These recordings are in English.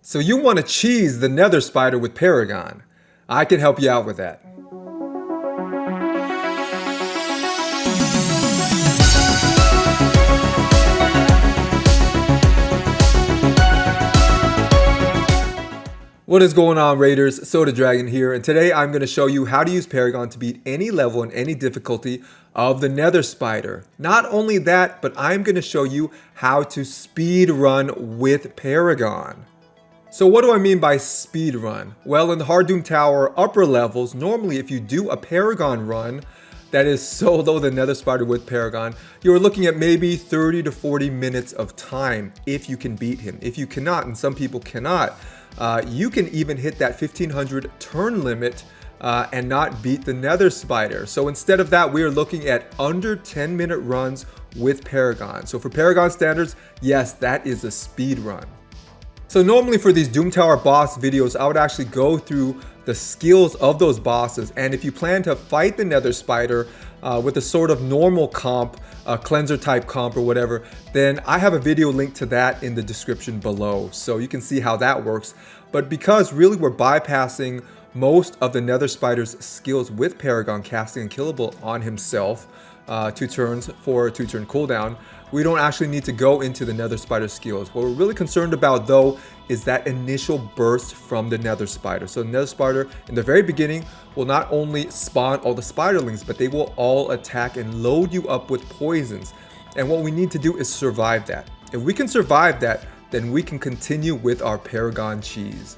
So you want to cheese the Nether spider with Paragon. I can help you out with that. What is going on, Raiders? Soda Dragon here, and today I'm going to show you how to use Paragon to beat any level and any difficulty of the Nether spider. Not only that, but I'm going to show you how to speed run with Paragon. So what do I mean by speed run? Well, in the Hard Doom Tower upper levels, normally if you do a Paragon run that is solo the Nether spider with Paragon, you're looking at maybe 30 to 40 minutes of time if you can beat him. If you cannot, and some people cannot, you can even hit that 1500 turn limit and not beat the Nether spider. So instead of that, we are looking at under 10-minute runs with Paragon. So for Paragon standards, yes, that is a speed run. So normally for these Doom Tower boss videos, I would actually go through the skills of those bosses. And if you plan to fight the Nether spider with a sort of normal comp, cleanser type comp or whatever, then I have a video link to that in the description below. So you can see how that works. But because really we're bypassing most of the Nether spider's skills with Paragon casting Unkillable on himself, 2 turns for a 2-turn cooldown, we don't actually need to go into the Nether spider skills. What we're really concerned about though is that initial burst from the Nether spider. So the Nether spider in the very beginning will not only spawn all the spiderlings, but they will all attack and load you up with poisons. And what we need to do is survive that. If we can survive that, then we can continue with our Paragon cheese.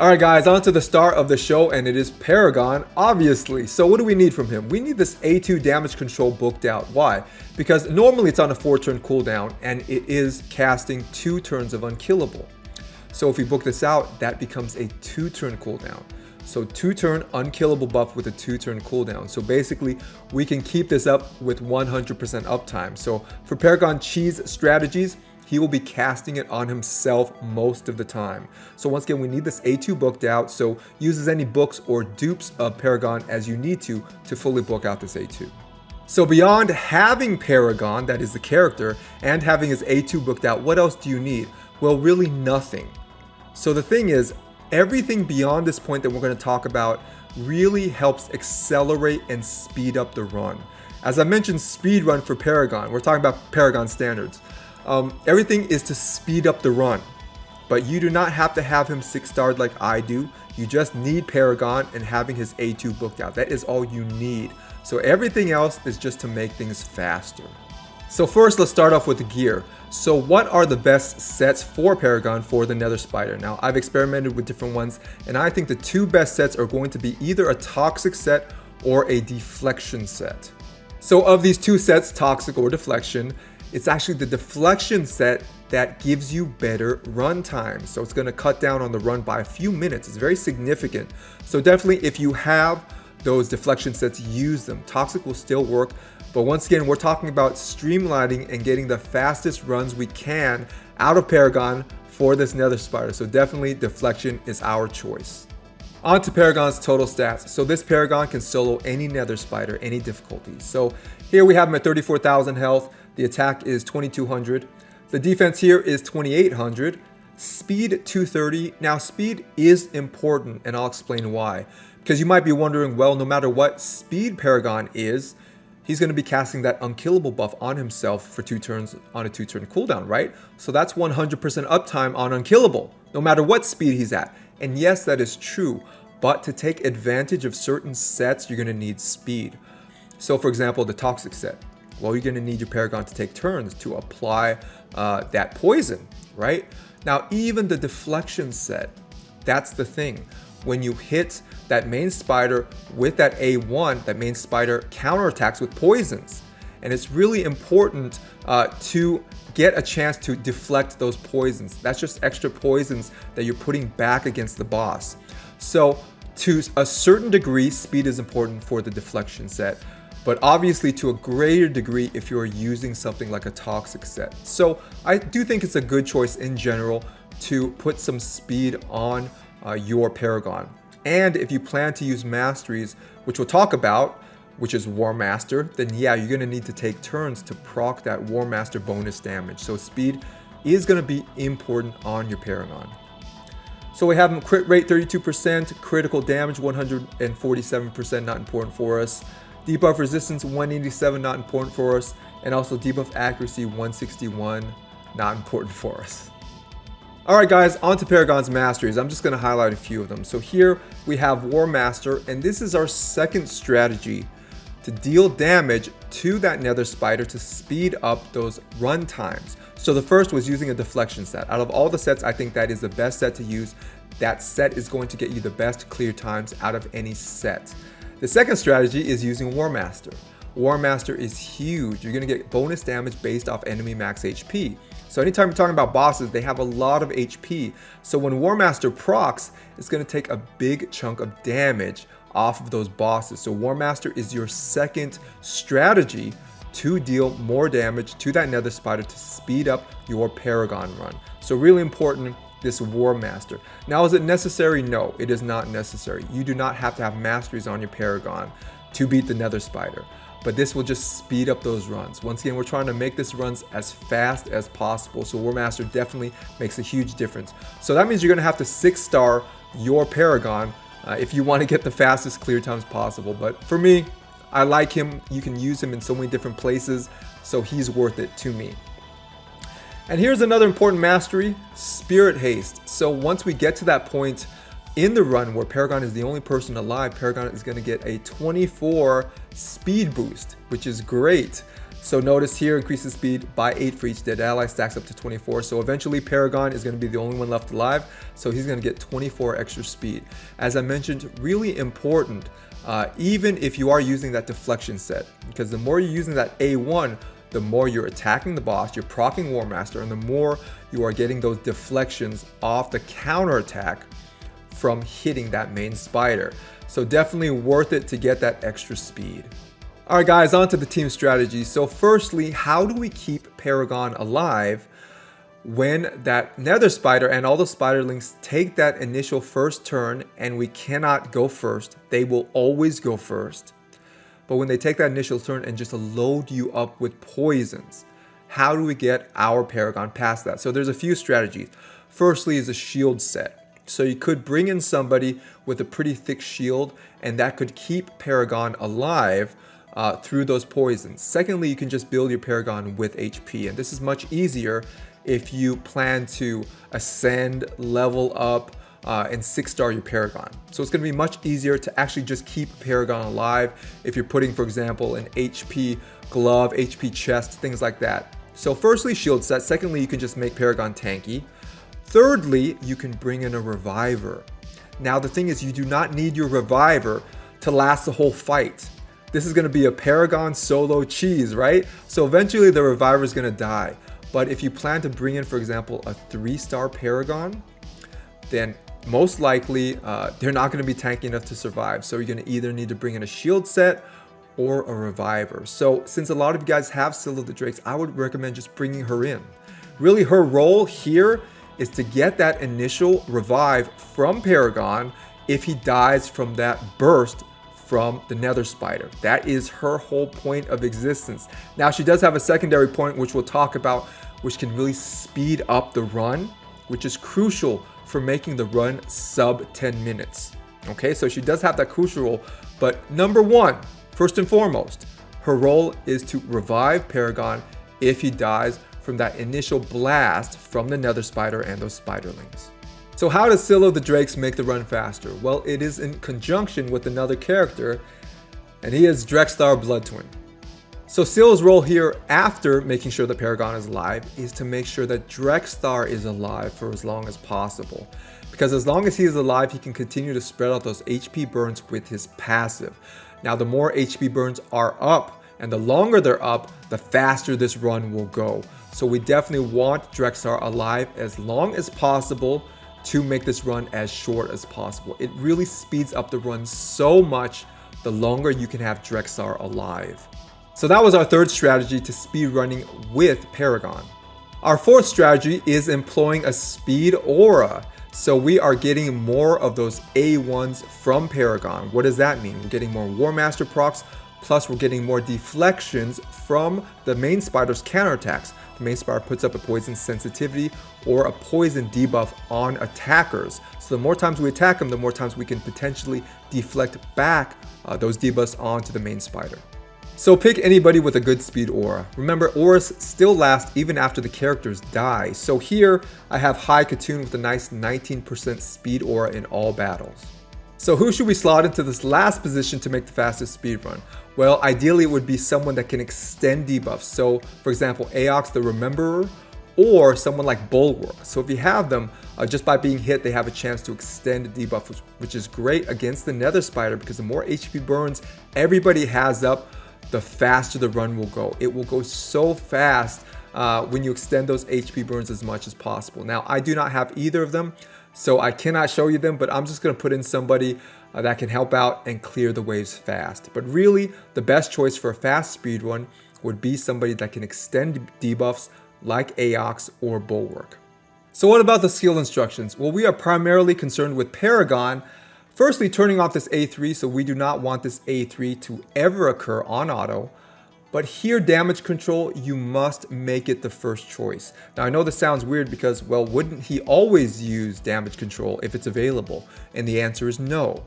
Alright guys, on to the star of the show, and it is Paragon, obviously. So what do we need from him? We need this A2 damage control booked out. Why? Because normally it's on a 4-turn cooldown, and it is casting 2 turns of Unkillable. So if we book this out, that becomes a 2-turn cooldown. So 2-turn Unkillable buff with a 2-turn cooldown. So basically, we can keep this up with 100% uptime. So for Paragon cheese strategies, he will be casting it on himself most of the time. So once again, we need this A2 booked out, so use as any books or dupes of Paragon as you need to fully book out this A2. So beyond having Paragon, that is the character, and having his A2 booked out, what else do you need? Well, really nothing. So the thing is, everything beyond this point that we're going to talk about really helps accelerate and speed up the run. As I mentioned, speed run for Paragon, we're talking about Paragon standards. Everything is to speed up the run, but you do not have to have him 6-starred like I do. You just need Paragon and having his A2 booked out. That is all you need. So everything else is just to make things faster. So first, let's start off with the gear. So what are the best sets for Paragon for the Nether spider? Now, I've experimented with different ones, and I think the 2 best sets are going to be either a toxic set or a deflection set. So of these 2 sets, toxic or deflection, it's actually the deflection set that gives you better run time. So it's going to cut down on the run by a few minutes. It's very significant. So definitely if you have those deflection sets, use them. Toxic will still work. But once again, we're talking about streamlining and getting the fastest runs we can out of Paragon for this Nether spider. So definitely deflection is our choice. On to Paragon's total stats. So this Paragon can solo any Nether spider, any difficulty. So here we have him at 34,000 health. The attack is 2200. The defense here is 2800. Speed 230. Now speed is important, and I'll explain why. Because you might be wondering, well, no matter what speed Paragon is, he's going to be casting that Unkillable buff on himself for 2 turns on a 2-turn cooldown, right? So that's 100% uptime on Unkillable, no matter what speed he's at. And yes, that is true, but to take advantage of certain sets, you're going to need speed. So for example, the toxic set. Well, you're going to need your Paragon to take turns to apply that poison, right? Now, even the deflection set, that's the thing. When you hit that main spider with that A1, that main spider counterattacks with poisons. And it's really important to get a chance to deflect those poisons. That's just extra poisons that you're putting back against the boss. So to a certain degree, speed is important for the deflection set. But obviously to a greater degree if you're using something like a toxic set. So I do think it's a good choice in general to put some speed on your Paragon. And if you plan to use Masteries, which we'll talk about, which is War Master, then yeah, you're going to need to take turns to proc that War Master bonus damage. So speed is going to be important on your Paragon. So we have crit rate 32%, critical damage 147%, not important for us. Debuff resistance 187, not important for us. And also debuff accuracy 161, not important for us. Alright guys, on to Paragon's Masteries. I'm just going to highlight a few of them. So here we have War Master, and this is our second strategy to deal damage to that Nether Spider to speed up those run times. So the first was using a deflection set. Out of all the sets, I think that is the best set to use. That set is going to get you the best clear times out of any set. The second strategy is using War Master. War Master is huge. You're going to get bonus damage based off enemy max HP. So anytime you're talking about bosses, they have a lot of HP. So when War Master procs, it's going to take a big chunk of damage off of those bosses. So War Master is your second strategy to deal more damage to that Nether Spider to speed up your Paragon run. So really important, this War Master. Now, is it necessary? No, it is not necessary. You do not have to have Masteries on your Paragon to beat the Nether Spider. But this will just speed up those runs. Once again, we're trying to make this runs as fast as possible. So War Master definitely makes a huge difference. So that means you're gonna have to 6-star your Paragon if you want to get the fastest clear times possible. But for me, I like him. You can use him in so many different places, so he's worth it to me. And here's another important mastery, Spirit Haste. So once we get to that point in the run where Paragon is the only person alive, Paragon is going to get a 24 speed boost, which is great. So notice here, increases speed by 8 for each dead ally, stacks up to 24. So eventually Paragon is going to be the only one left alive, so he's going to get 24 extra speed. As I mentioned, really important, even if you are using that deflection set, because the more you're using that A1, the more you're attacking the boss, you're proccing War Master, and the more you are getting those deflections off the counterattack from hitting that main spider. So definitely worth it to get that extra speed. Alright guys, on to the team strategy. So firstly, how do we keep Paragon alive when that Nether Spider and all the spiderlings take that initial first turn and we cannot go first? They will always go first. But when they take that initial turn and just load you up with poisons, how do we get our Paragon past that? So there's a few strategies. Firstly is a shield set. So you could bring in somebody with a pretty thick shield, and that could keep Paragon alive through those poisons. Secondly, you can just build your Paragon with HP, and this is much easier if you plan to ascend, level up, and 6-star your Paragon. So it's going to be much easier to actually just keep Paragon alive if you're putting, for example, an HP glove, HP chest, things like that. So firstly, shield set. Secondly, you can just make Paragon tanky. Thirdly, you can bring in a reviver. Now the thing is, you do not need your reviver to last the whole fight. This is going to be a Paragon solo cheese, right? So eventually the reviver is going to die. But if you plan to bring in, for example, a 3-star Paragon, then most likely they're not going to be tanky enough to survive. So you're going to either need to bring in a shield set or a reviver. So since a lot of you guys have Scylla the Drakes, I would recommend just bringing her in. Really, her role here is to get that initial revive from Paragon if he dies from that burst from the Nether Spider. That is her whole point of existence. Now she does have a secondary point, which we'll talk about, which can really speed up the run, which is crucial for making the run sub 10 minutes. Okay, so she does have that crucial role, but number one, first and foremost, her role is to revive Paragon if he dies from that initial blast from the Nether Spider and those spiderlings. So how does Scylla the Drakes make the run faster? Well, it is in conjunction with another character, and he is Drexthar Blood Twin. So Scylla's role here, after making sure that Paragon is alive, is to make sure that Drexthar is alive for as long as possible. Because as long as he is alive, he can continue to spread out those HP burns with his passive. Now the more HP burns are up, and the longer they're up, the faster this run will go. So we definitely want Drexthar alive as long as possible to make this run as short as possible. It really speeds up the run so much the longer you can have Drexthar alive. So that was our third strategy to speed running with Paragon. Our fourth strategy is employing a speed aura. So we are getting more of those A1s from Paragon. What does that mean? We're getting more War Master procs, plus we're getting more deflections from the main spider's counterattacks. the main spider puts up a poison sensitivity or a poison debuff on attackers. So the more times we attack them, the more times we can potentially deflect back those debuffs onto the main spider. So pick anybody with a good speed aura. Remember, auras still last even after the characters die. So here I have High Katoon with a nice 19% speed aura in all battles. So who should we slot into this last position to make the fastest speed run? Well, ideally it would be someone that can extend debuffs. So for example, Aox the Rememberer, or someone like Bulwark. So if you have them, just by being hit, they have a chance to extend a debuff, which is great against the Nether Spider, because the more HP burns everybody has up, the faster the run will go. It will go so fast when you extend those HP burns as much as possible. Now, I do not have either of them, so I cannot show you them, but I'm just gonna put in somebody that can help out and clear the waves fast. But really, the best choice for a fast speed run would be somebody that can extend debuffs like Aox or Bulwark. So what about the skill instructions? Well, we are primarily concerned with Paragon. Firstly, turning off this A3, so we do not want this A3 to ever occur on auto. But here, damage control, you must make it the first choice. Now, I know this sounds weird because, well, wouldn't he always use damage control if it's available? And the answer is no.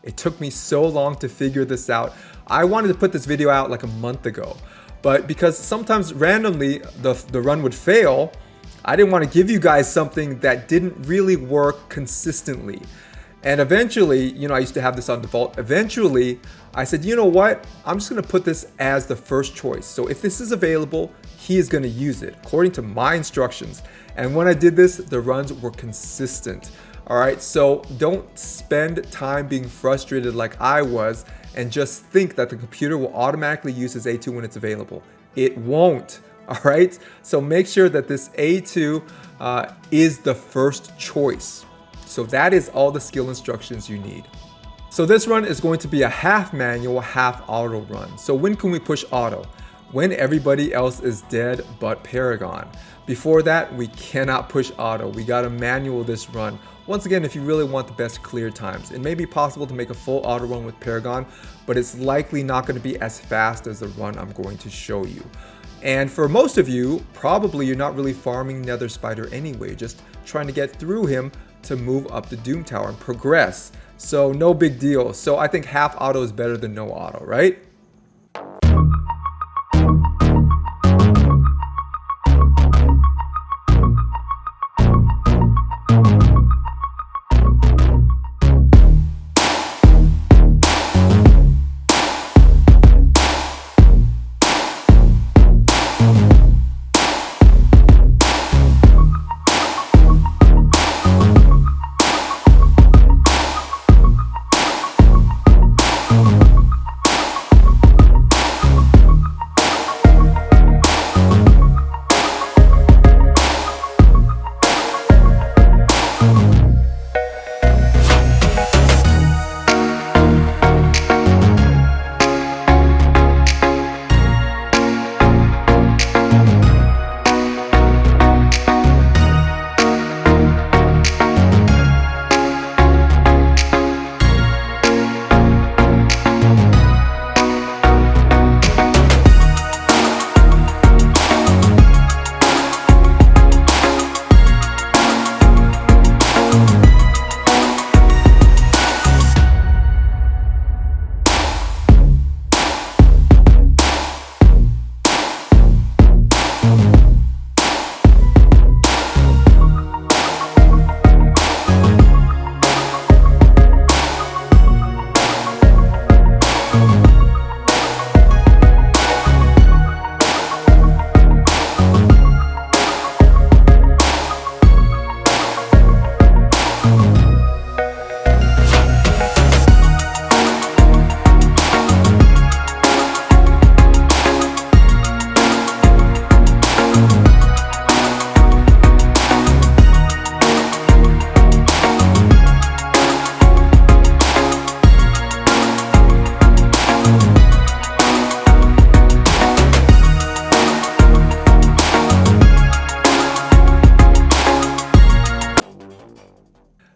It took me so long to figure this out. I wanted to put this video out like a month ago, but because sometimes randomly the run would fail, I didn't want to give you guys something that didn't really work consistently. And eventually, I used to have this on default. Eventually, I said, you know what? I'm just going to put this as the first choice. So if this is available, he is going to use it according to my instructions. And when I did this, the runs were consistent. All right, so don't spend time being frustrated like I was and just think that the computer will automatically use his A2 when it's available. It won't. All right, so make sure that this A2 is the first choice. So that is all the skill instructions you need. So this run is going to be a half manual, half auto run. So when can we push auto? When everybody else is dead but Paragon. Before that, we cannot push auto. We gotta manual this run. Once again, if you really want the best clear times, it may be possible to make a full auto run with Paragon, but it's likely not going to be as fast as the run I'm going to show you. And for most of you, probably you're not really farming Nether Spider anyway, just trying to get through him to move up the Doom Tower and progress. So no big deal. So I think half auto is better than no auto, right?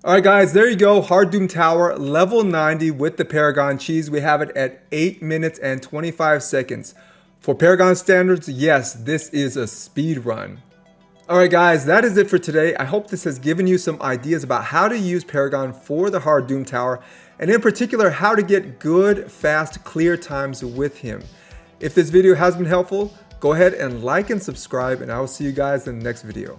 Alright guys, there you go. Hard Doom Tower, level 90 with the Paragon cheese. We have it at 8 minutes and 25 seconds. For Paragon standards, yes, this is a speed run. Alright guys, that is it for today. I hope this has given you some ideas about how to use Paragon for the hard Doom Tower, and in particular how to get good, fast, clear times with him. If this video has been helpful, go ahead and like and subscribe, and I will see you guys in the next video.